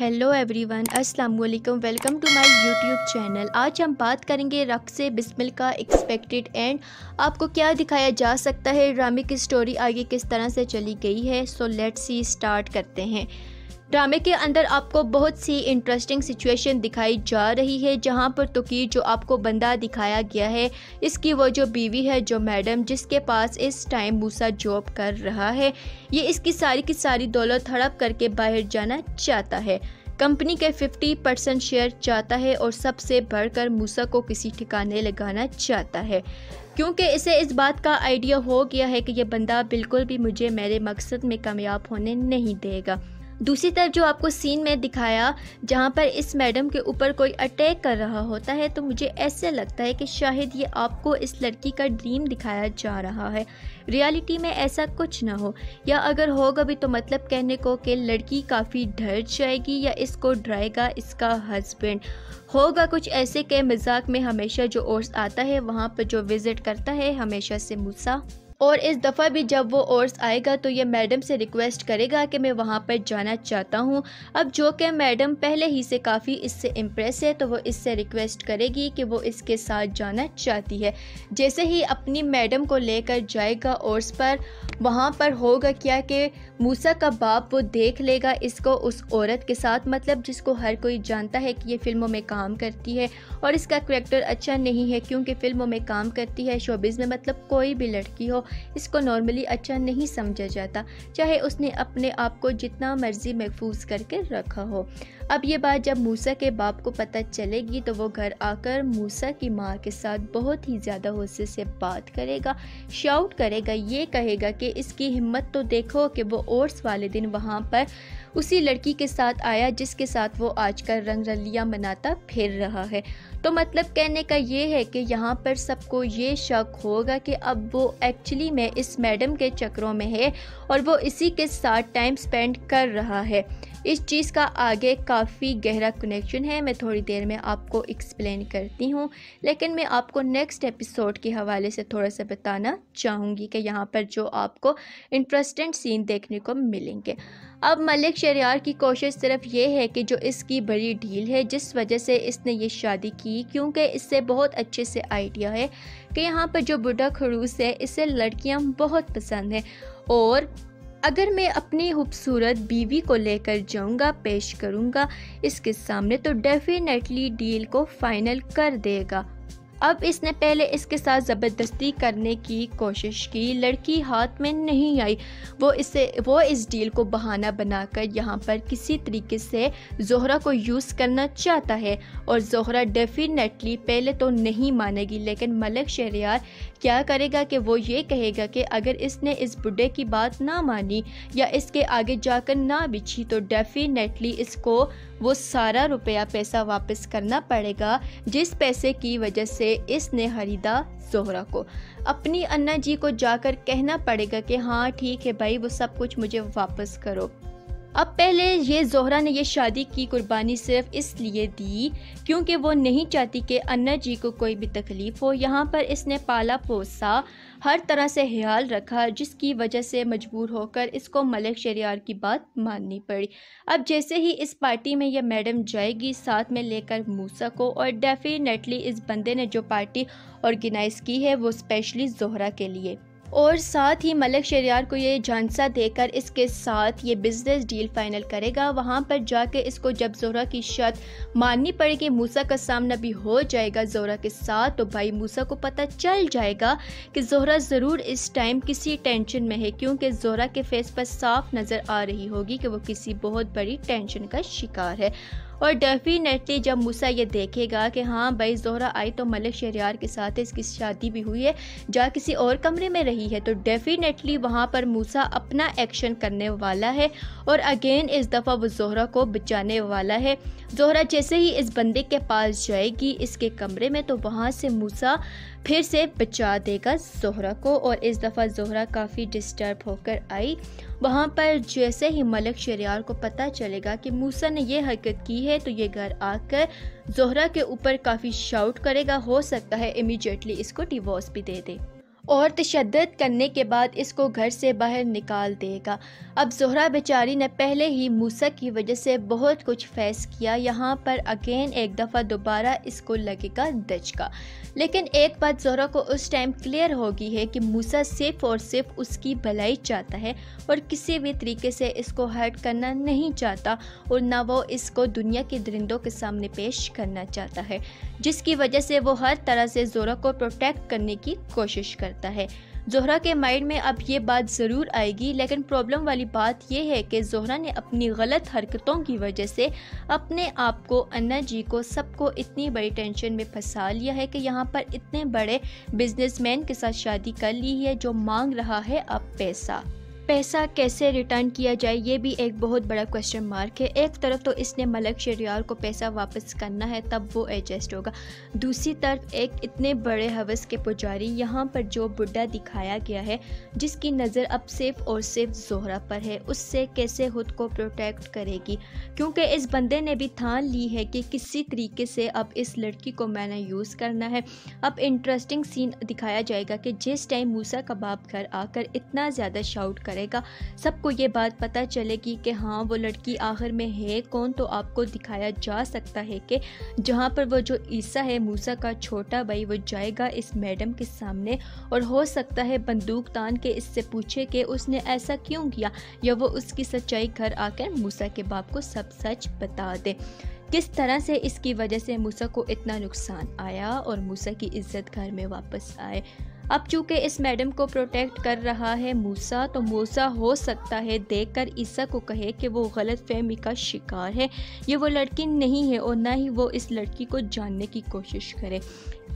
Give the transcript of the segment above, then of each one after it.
Hello everyone, अस्सलाम वालेकुम। Welcome to my YouTube channel. आज हम बात करेंगे रक़्स से बिस्मिल का एक्सपेक्टेड एंड। आपको क्या दिखाया जा सकता है, ड्रामे की स्टोरी आगे किस तरह से चली गई है। सो लेट्स सी, स्टार्ट करते हैं। ड्रामे के अंदर आपको बहुत सी इंटरेस्टिंग सिचुएशन दिखाई जा रही है, जहां पर तोकीर जो आपको बंदा दिखाया गया है, इसकी वो जो बीवी है, जो मैडम जिसके पास इस टाइम मूसा जॉब कर रहा है, ये इसकी सारी की सारी दौलत हड़प करके बाहर जाना चाहता है। कंपनी के 50% शेयर चाहता है और सबसे बढ़कर मूसा को किसी ठिकाने लगाना चाहता है, क्योंकि इसे इस बात का आइडिया हो गया है कि ये बंदा बिल्कुल भी मुझे मेरे मकसद में कामयाब होने नहीं देगा। दूसरी तरफ जो आपको सीन में दिखाया, जहाँ पर इस मैडम के ऊपर कोई अटैक कर रहा होता है, तो मुझे ऐसे लगता है कि शायद ये आपको इस लड़की का ड्रीम दिखाया जा रहा है। रियलिटी में ऐसा कुछ ना हो, या अगर होगा भी तो मतलब कहने को कि लड़की काफ़ी डर जाएगी या इसको डराएगा इसका हस्बैंड। होगा कुछ ऐसे के मजाक में हमेशा जो ओर्स आता है वहाँ पर जो विज़िट करता है हमेशा से मूसा, और इस दफ़ा भी जब वो ओर्स आएगा तो ये मैडम से रिक्वेस्ट करेगा कि मैं वहाँ पर जाना चाहता हूँ। अब जो कि मैडम पहले ही से काफ़ी इससे इम्प्रेस है, तो वो इससे रिक्वेस्ट करेगी कि वो इसके साथ जाना चाहती है। जैसे ही अपनी मैडम को लेकर जाएगा ओर्स पर, वहाँ पर होगा क्या कि मूसा का बाप वो देख लेगा इसको उस औरत के साथ, मतलब जिसको हर कोई जानता है कि ये फिल्मों में काम करती है और इसका करैक्टर अच्छा नहीं है, क्योंकि फिल्मों में काम करती है, शोबिज़ में मतलब कोई भी लड़की हो इसको नॉर्मली अच्छा नहीं समझा जाता, चाहे उसने अपने आप को जितना मर्जी महफूज करके रखा हो। अब ये बात जब मूसा के बाप को पता चलेगी तो वो घर आकर मूसा की माँ के साथ बहुत ही ज़्यादा गुस्से से बात करेगा, शाउट करेगा, ये कहेगा कि इसकी हिम्मत तो देखो कि वो ओर्स वाले दिन वहाँ पर उसी लड़की के साथ आया जिसके साथ वो आजकल रंगरलियाँ मनाता फिर रहा है। तो मतलब कहने का ये है कि यहाँ पर सबको ये शक होगा कि अब वो एक्चुअली में इस मैडम के चक्रों में है और वो इसी के साथ टाइम स्पेंड कर रहा है। इस चीज़ का आगे काफ़ी गहरा कनेक्शन है, मैं थोड़ी देर में आपको एक्सप्लेन करती हूँ, लेकिन मैं आपको नेक्स्ट एपिसोड के हवाले से थोड़ा सा बताना चाहूँगी कि यहाँ पर जो आपको इंटरेस्टिंग सीन देखने को मिलेंगे। अब मलिक शहरयार की कोशिश सिर्फ ये है कि जो इसकी बड़ी डील है, जिस वजह से इसने ये शादी की, क्योंकि इससे बहुत अच्छे से आइडिया है कि यहाँ पर जो बुढ़ा खड़ूस है इसे लड़कियाँ बहुत पसंद हैं, और अगर मैं अपनी खूबसूरत बीवी को लेकर जाऊंगा, पेश करूंगा इसके सामने, तो डेफिनेटली डील को फाइनल कर देगा। अब इसने पहले इसके साथ ज़बरदस्ती करने की कोशिश की, लड़की हाथ में नहीं आई। वो इस डील को बहाना बनाकर यहाँ पर किसी तरीके से ज़ोहरा को यूज़ करना चाहता है, और ज़ोहरा डेफिनेटली पहले तो नहीं मानेगी, लेकिन मलिक शहरयार क्या करेगा कि वो ये कहेगा कि अगर इसने इस बुढ़े की बात ना मानी या इसके आगे जाकर ना बिछी तो डेफिनेटली इसको वो सारा रुपया पैसा वापस करना पड़ेगा, जिस पैसे की वजह से इसने खरीदा ज़ोहरा को। अपनी अन्ना जी को जाकर कहना पड़ेगा कि हाँ ठीक है भाई, वो सब कुछ मुझे वापस करो। अब पहले ये ज़ोहरा ने ये शादी की कुर्बानी सिर्फ इसलिए दी क्योंकि वो नहीं चाहती कि अन्ना जी को कोई भी तकलीफ़ हो। यहाँ पर इसने पाला पोसा, हर तरह से ख्याल रखा, जिसकी वजह से मजबूर होकर इसको मलिक शहरयार की बात माननी पड़ी। अब जैसे ही इस पार्टी में यह मैडम जाएगी साथ में लेकर मूसा को, और डेफिनेटली इस बंदे ने जो पार्टी ऑर्गेनाइज़ की है वो स्पेशली ज़ोहरा के लिए, और साथ ही मलिक शहरयार को ये झांसा देकर इसके साथ ये बिजनेस डील फाइनल करेगा। वहाँ पर जाके इसको जब ज़ोहरा की शर्त माननी पड़ेगी, मूसा का सामना भी हो जाएगा ज़ोहरा के साथ, तो भाई मूसा को पता चल जाएगा कि ज़ोहरा ज़रूर इस टाइम किसी टेंशन में है, क्योंकि ज़ोहरा के फेस पर साफ नज़र आ रही होगी कि वो किसी बहुत बड़ी टेंशन का शिकार है। और डेफिनेटली जब मूसा ये देखेगा कि हाँ भाई ज़ोहरा आई तो मलिक शहरयार के साथ इसकी शादी भी हुई है, जा किसी और कमरे में रही है, तो डेफिनेटली वहाँ पर मूसा अपना एक्शन करने वाला है और अगेन इस दफ़ा वो ज़ोहरा को बचाने वाला है। ज़ोहरा जैसे ही इस बंदे के पास जाएगी इसके कमरे में, तो वहाँ से मूसा फिर से बचा देगा ज़ोहरा को, और इस दफ़ा ज़ोहरा काफ़ी डिस्टर्ब होकर आई। वहाँ पर जैसे ही मलिक शहरयार को पता चलेगा कि मूसा ने ये हरकत की है, तो ये घर आकर ज़ोहरा के ऊपर काफ़ी शाउट करेगा, हो सकता है इमीडिएटली इसको डिवोर्स भी दे दे। और तशद्दुद करने के बाद इसको घर से बाहर निकाल देगा। अब ज़ोहरा बेचारी ने पहले ही मूसा की वजह से बहुत कुछ फेस किया, यहाँ पर अगेन एक दफ़ा दोबारा इसको लगेगा दचका। लेकिन एक बात ज़ोहरा को उस टाइम क्लियर होगी है कि मूसा सिर्फ़ और सिर्फ उसकी भलाई चाहता है और किसी भी तरीके से इसको हर्ट करना नहीं चाहता, और ना वो इसको दुनिया के दरिंदों के सामने पेश करना चाहता है, जिसकी वजह से वो हर तरह से ज़ोहरा को प्रोटेक्ट करने की कोशिश करता है। ज़ोहरा के माइंड में अब ये बात ज़रूर आएगी, लेकिन प्रॉब्लम वाली बात यह है कि ज़ोहरा ने अपनी गलत हरकतों की वजह से अपने आप को, अन्ना जी को, सबको इतनी बड़ी टेंशन में फंसा लिया है कि यहाँ पर इतने बड़े बिजनेसमैन के साथ शादी कर ली है जो मांग रहा है अब पैसा कैसे रिटर्न किया जाए, ये भी एक बहुत बड़ा क्वेश्चन मार्क है। एक तरफ तो इसने मलक शहरयार को पैसा वापस करना है, तब वो एडजस्ट होगा। दूसरी तरफ एक इतने बड़े हवस के पुजारी यहाँ पर जो बुढ़ा दिखाया गया है, जिसकी नज़र अब सिर्फ और सिर्फ ज़ोहरा पर है, उससे कैसे खुद को प्रोटेक्ट करेगी, क्योंकि इस बंदे ने भी ठान ली है कि किसी तरीके से अब इस लड़की को मैंने यूज़ करना है। अब इंटरेस्टिंग सीन दिखाया जाएगा कि जिस टाइम मूसा का बाप घर आकर इतना ज़्यादा शाउट करेगा, सबको ये बात पता चलेगी कि हाँ वो लड़की आखिर में है कौन, तो आपको दिखाया जा सकता है कि जहाँ पर वो जो ईसा है, मूसा का छोटा भाई, वो जाएगा इस मैडम के सामने और हो सकता है बंदूक तान के इससे पूछे कि उसने ऐसा क्यों किया, या वो उसकी सच्चाई घर आकर मूसा के बाप को सब सच बता दे, किस तरह से इसकी वजह से मूसा को इतना नुकसान आया और मूसा की इज्जत घर में वापस आए। अब चूँकि इस मैडम को प्रोटेक्ट कर रहा है मूसा, तो मूसा हो सकता है देखकर ईसा को कहे कि वो गलत फहमी का शिकार है, ये वो लड़की नहीं है, और ना ही वो इस लड़की को जानने की कोशिश करे।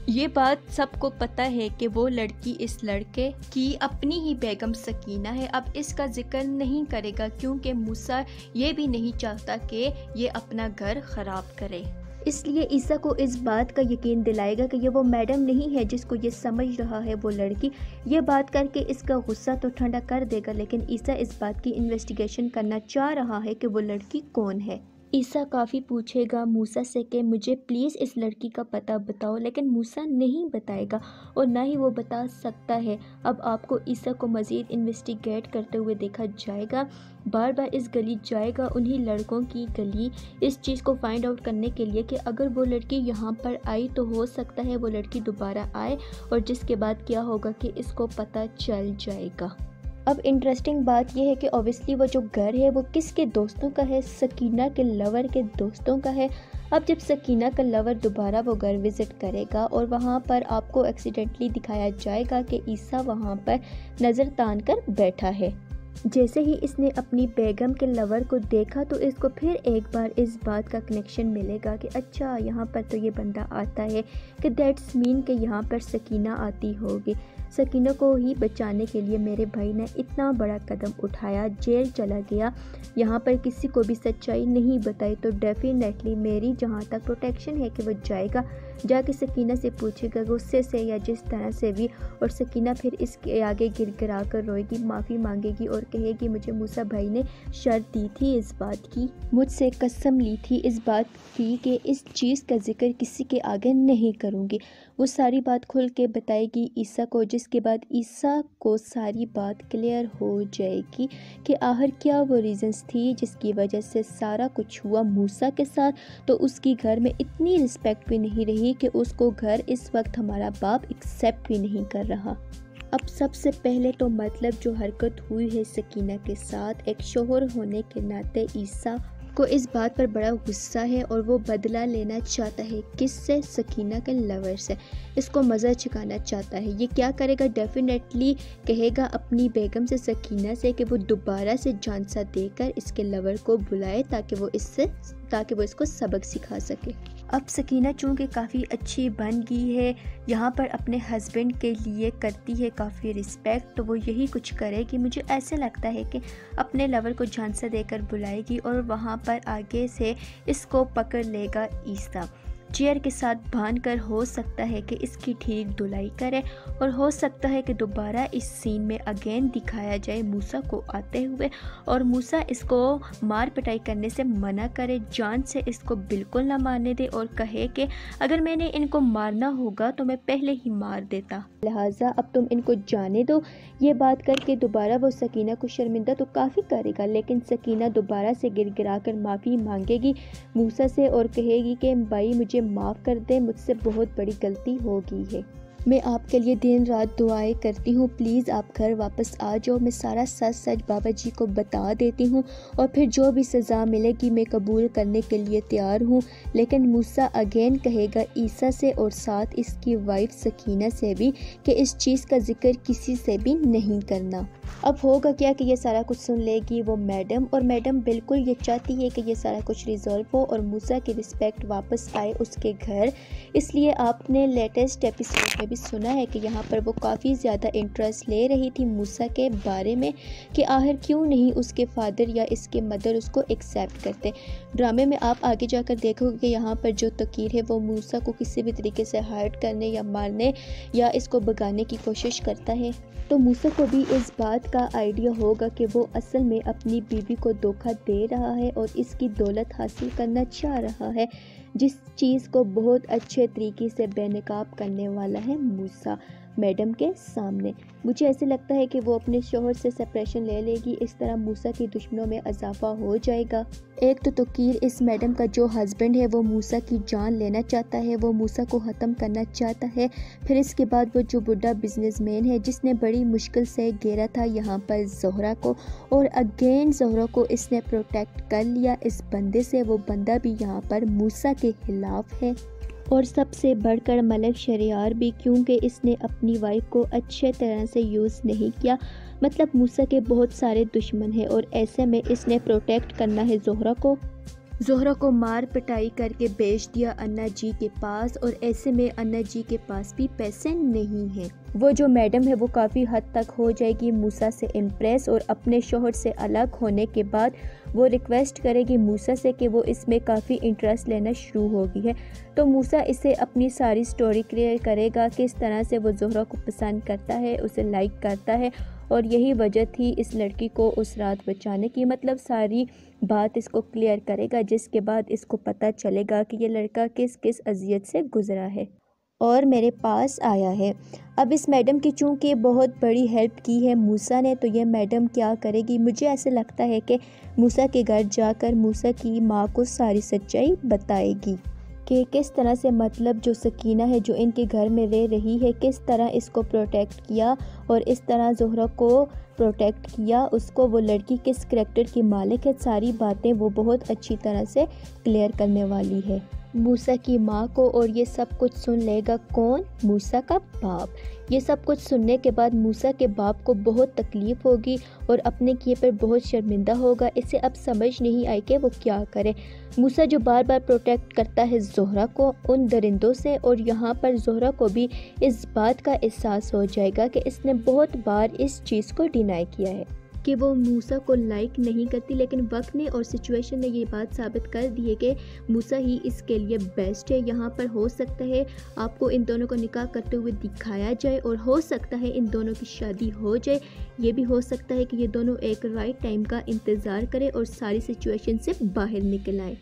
ये बात सबको पता है कि वो लड़की इस लड़के की अपनी ही बेगम सकीना है। अब इसका जिक्र नहीं करेगा क्योंकि मूसा ये भी नहीं चाहता कि ये अपना घर ख़राब करे, इसलिए ईसा को इस बात का यकीन दिलाएगा कि ये वो मैडम नहीं है जिसको ये समझ रहा है वो लड़की। ये बात करके इसका गुस्सा तो ठंडा कर देगा, लेकिन ईसा इस बात की इन्वेस्टिगेशन करना चाह रहा है कि वो लड़की कौन है। ईसा काफ़ी पूछेगा मूसा से कि मुझे प्लीज़ इस लड़की का पता बताओ, लेकिन मूसा नहीं बताएगा और ना ही वो बता सकता है। अब आपको ईसा को मज़ीद इन्वेस्टिगेट करते हुए देखा जाएगा, बार बार इस गली जाएगा, उन्हीं लड़कों की गली, इस चीज़ को फाइंड आउट करने के लिए कि अगर वो लड़की यहाँ पर आई तो हो सकता है वो लड़की दोबारा आए, और जिसके बाद क्या होगा कि इसको पता चल जाएगा। अब इंटरेस्टिंग बात यह है कि ऑब्वियसली वो जो घर है वो किसके दोस्तों का है, सकीना के लवर के दोस्तों का है। अब जब सकीना का लवर दोबारा वो घर विज़िट करेगा और वहाँ पर आपको एक्सीडेंटली दिखाया जाएगा कि ईसा वहाँ पर नज़र तान कर बैठा है। जैसे ही इसने अपनी बेगम के लवर को देखा तो इसको फिर एक बार इस बात का कनेक्शन मिलेगा कि अच्छा यहाँ पर तो ये बंदा आता है, कि दैट्स मीन कि यहाँ पर सकीना आती होगी। सकीना को ही बचाने के लिए मेरे भाई ने इतना बड़ा कदम उठाया, जेल चला गया, यहाँ पर किसी को भी सच्चाई नहीं बताई, तो डेफिनेटली मेरी जहाँ तक प्रोटेक्शन है कि वो जाएगा, जाके सकीना से पूछेगा गुस्से से या जिस तरह से भी, और सकीना फिर इसके आगे गिड़गिड़ा कर रोएगी, माफ़ी मांगेगी और कहेगी मुझे मूसा भाई ने शर्त दी थी इस बात की, मुझसे कसम ली थी इस बात की कि इस चीज़ का जिक्र किसी के आगे नहीं करूँगी। वो सारी बात खुल के बताएगी ईसा को, जिसके बाद ईसा को सारी बात क्लियर हो जाएगी कि आखिर क्या वो रीज़न्स थी जिसकी वजह से सारा कुछ हुआ मूसा के साथ। तो उसकी घर में इतनी रिस्पेक्ट भी नहीं रही कि उसको घर इस वक्त हमारा बाप एक्सेप्ट भी नहीं कर रहा। अब सबसे पहले तो मतलब जो हरकत हुई है सकीना के साथ, एक शोहर होने के नाते ईसा को इस बात पर बड़ा गुस्सा है और वो बदला लेना चाहता है। किससे? सकीना के लवर से। इसको मज़ा चुकाना चाहता है। ये क्या करेगा? डेफिनेटली कहेगा अपनी बेगम से, सकीना से, कि वो दोबारा से झांसा देकर इसके लवर को बुलाए ताकि वो इसको सबक सिखा सके। अब सकीना चूँकि काफ़ी अच्छी बन गई है, यहाँ पर अपने हस्बैंड के लिए करती है काफ़ी रिस्पेक्ट, तो वो यही कुछ करेगी। मुझे ऐसे लगता है कि अपने लवर को झांसा देकर बुलाएगी और वहाँ पर आगे से इसको पकड़ लेगा ईसा। चेयर के साथ बांधकर हो सकता है कि इसकी ठीक धुलाई करे और हो सकता है कि दोबारा इस सीन में अगेन दिखाया जाए मूसा को आते हुए और मूसा इसको मार पिटाई करने से मना करे, जान से इसको बिल्कुल ना मारने दे और कहे कि अगर मैंने इनको मारना होगा तो मैं पहले ही मार देता, लिहाजा अब तुम इनको जाने दो। ये बात करके दोबारा वो सकीना को शर्मिंदा तो काफ़ी करेगा, लेकिन सकीना दोबारा से गिड़गिड़ा कर माफ़ी मांगेगी मूसा से और कहेगी कि भाई मुझे माफ़ कर दे, मुझसे बहुत बड़ी गलती हो गई है, मैं आपके लिए दिन रात दुआएं करती हूँ, प्लीज़ आप घर वापस आ जाओ, मैं सारा सच सच बाबा जी को बता देती हूँ और फिर जो भी सज़ा मिलेगी मैं कबूल करने के लिए तैयार हूँ। लेकिन मूसा अगेन कहेगा ईसा से और साथ इसकी वाइफ सकीना से भी कि इस चीज़ का जिक्र किसी से भी नहीं करना। अब होगा क्या कि ये सारा कुछ सुन लेगी वो मैडम, और मैडम बिल्कुल ये चाहती है कि ये सारा कुछ रिजॉल्व हो और मूसा की रिस्पेक्ट वापस आए उसके घर। इसलिए आपने लेटेस्ट एपिसोड में भी सुना है कि यहाँ पर वो काफ़ी ज़्यादा इंटरेस्ट ले रही थी मूसा के बारे में कि आखिर क्यों नहीं उसके फादर या इसके मदर उसको एक्सेप्ट करते। ड्रामे में आप आगे जाकर देखोगे कि यहाँ पर जो तकीर है वो मूसा को किसी भी तरीके से हर्ट करने या मारने या इसको भगाने की कोशिश करता है। तो मूसा को भी इस बात का आइडिया होगा कि वो असल में अपनी बीवी को धोखा दे रहा है और इसकी दौलत हासिल करना चाह रहा है, जिस चीज़ को बहुत अच्छे तरीके से बेनकाब करने वाला है मूसा मैडम के सामने। मुझे ऐसे लगता है कि वो अपने शोहर से सेपरेशन ले लेगी, इस तरह मूसा की दुश्मनों में इजाफा हो जाएगा। एक तो तकीर इस मैडम का जो हस्बैंड है वो मूसा की जान लेना चाहता है, वो मूसा को ख़त्म करना चाहता है। फिर इसके बाद वो जो बुढ़ा बिजनेसमैन है जिसने बड़ी मुश्किल से घेरा था यहाँ पर ज़ोहरा को, और अगेन ज़ोहरा को इसने प्रोटेक्ट कर लिया इस बंदे से। वो बंदा भी यहाँ पर मूसा के खिलाफ है और सबसे बढ़कर मलक शरियार भी, क्योंकि इसने अपनी वाइफ को अच्छे तरह से यूज़ नहीं किया। मतलब मूसा के बहुत सारे दुश्मन हैं और ऐसे में इसने प्रोटेक्ट करना है ज़ोहरा को। ज़ोहरा को मार पिटाई करके बेच दिया अन्ना जी के पास, और ऐसे में अन्ना जी के पास भी पैसे नहीं हैं। वो जो मैडम है वो काफ़ी हद तक हो जाएगी मूसा से इम्प्रेस, और अपने शोहर से अलग होने के बाद वो रिक्वेस्ट करेगी मूसा से कि वो इसमें काफ़ी इंटरेस्ट लेना शुरू हो गई है। तो मूसा इसे अपनी सारी स्टोरी क्लियर करेगा किस तरह से वो ज़ोहरा को पसंद करता है, उसे लाइक करता है और यही वजह थी इस लड़की को उस रात बचाने की। मतलब सारी बात इसको क्लियर करेगा, जिसके बाद इसको पता चलेगा कि ये लड़का किस किस अजियत से गुजरा है और मेरे पास आया है। अब इस मैडम की चूँकि बहुत बड़ी हेल्प की है मूसा ने, तो ये मैडम क्या करेगी, मुझे ऐसे लगता है कि मूसा के घर जाकर मूसा की माँ को सारी सच्चाई बताएगी कि किस तरह से मतलब जो सकीना है जो इनके घर में रह रही है किस तरह इसको प्रोटेक्ट किया और इस तरह ज़ोहरा को प्रोटेक्ट किया, उसको वो लड़की किस करैक्टर की मालिक है, सारी बातें वो बहुत अच्छी तरह से क्लियर करने वाली है मूसा की माँ को। और ये सब कुछ सुन लेगा कौन, मूसा का बाप। ये सब कुछ सुनने के बाद मूसा के बाप को बहुत तकलीफ़ होगी और अपने किए पर बहुत शर्मिंदा होगा। इसे अब समझ नहीं आई कि वो क्या करे। मूसा जो बार बार प्रोटेक्ट करता है ज़ोहरा को उन दरिंदों से, और यहाँ पर ज़ोहरा को भी इस बात का एहसास हो जाएगा कि इसने बहुत बार इस चीज़ को डिनाई किया है कि वो मूसा को लाइक नहीं करती, लेकिन वक्त ने और सिचुएशन ने ये बात साबित कर दी है कि मूसा ही इसके लिए बेस्ट है। यहाँ पर हो सकता है आपको इन दोनों को निकाह करते हुए दिखाया जाए और हो सकता है इन दोनों की शादी हो जाए। ये भी हो सकता है कि ये दोनों एक राइट टाइम का इंतज़ार करें और सारी सिचुएशन से बाहर निकल आए।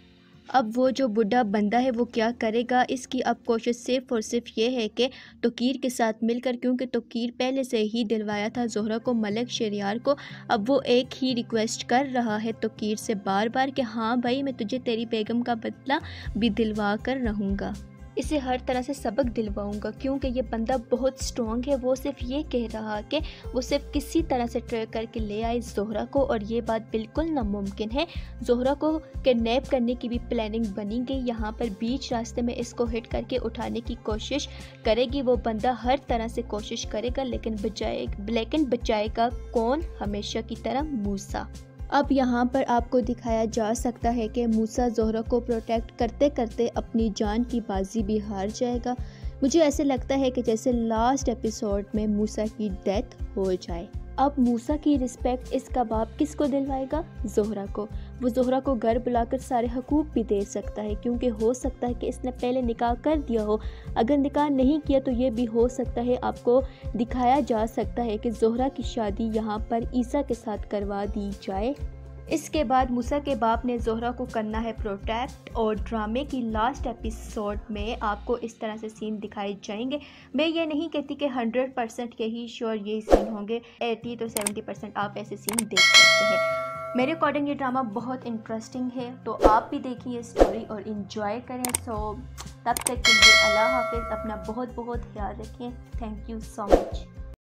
अब वो जो बुढ़ा बंदा है वो क्या करेगा, इसकी अब कोशिश सिर्फ और सिर्फ ये है कि तोकीर के साथ मिलकर, क्योंकि तोकीर पहले से ही दिलवाया था ज़ोहरा को मलक शरियार को, अब वो एक ही रिक्वेस्ट कर रहा है तोकीर से बार बार कि हाँ भाई मैं तुझे तेरी बेगम का बदला भी दिलवा कर रहूँगा, इसे हर तरह से सबक दिलवाऊंगा, क्योंकि ये बंदा बहुत स्ट्रॉन्ग है। वो सिर्फ ये कह रहा कि वो सिर्फ किसी तरह से ट्रैक करके ले आए ज़ोहरा को, और ये बात बिल्कुल नामुमकिन है। ज़ोहरा को किडनैप करने की भी प्लानिंग बनी गई, यहाँ पर बीच रास्ते में इसको हिट करके उठाने की कोशिश करेगी वो बंदा, हर तरह से कोशिश करेगा, लेकिन बचाएगा कौन, हमेशा की तरह मूसा। अब यहाँ पर आपको दिखाया जा सकता है कि मूसा ज़ोहरा को प्रोटेक्ट करते करते अपनी जान की बाजी भी हार जाएगा। मुझे ऐसे लगता है कि जैसे लास्ट एपिसोड में मूसा की डेथ हो जाए। अब मूसा की रिस्पेक्ट इसका बाप किसको दिलवाएगा, ज़ोहरा को। वो ज़ोहरा को घर बुलाकर सारे हकूक़ भी दे सकता है, क्योंकि हो सकता है कि इसने पहले निकाह कर दिया हो। अगर निकाह नहीं किया तो ये भी हो सकता है आपको दिखाया जा सकता है कि ज़ोहरा की शादी यहाँ पर ईसा के साथ करवा दी जाए। इसके बाद मूसा के बाप ने ज़ोहरा को करना है प्रोटेक्ट, और ड्रामे की लास्ट एपिसोड में आपको इस तरह से सीन दिखाए जाएंगे। मैं ये नहीं कहती कि 100% के ही श्योर ये सीन होंगे, 80 तो 70% आप ऐसे सीन देख सकते हैं। मेरे अकॉर्डिंग ये ड्रामा बहुत इंटरेस्टिंग है, तो आप भी देखिए स्टोरी और इन्जॉय करें। सो तब तक के लिए अल्लाह हाफिज़, अपना बहुत बहुत ख्याल रखें। Thank you so much.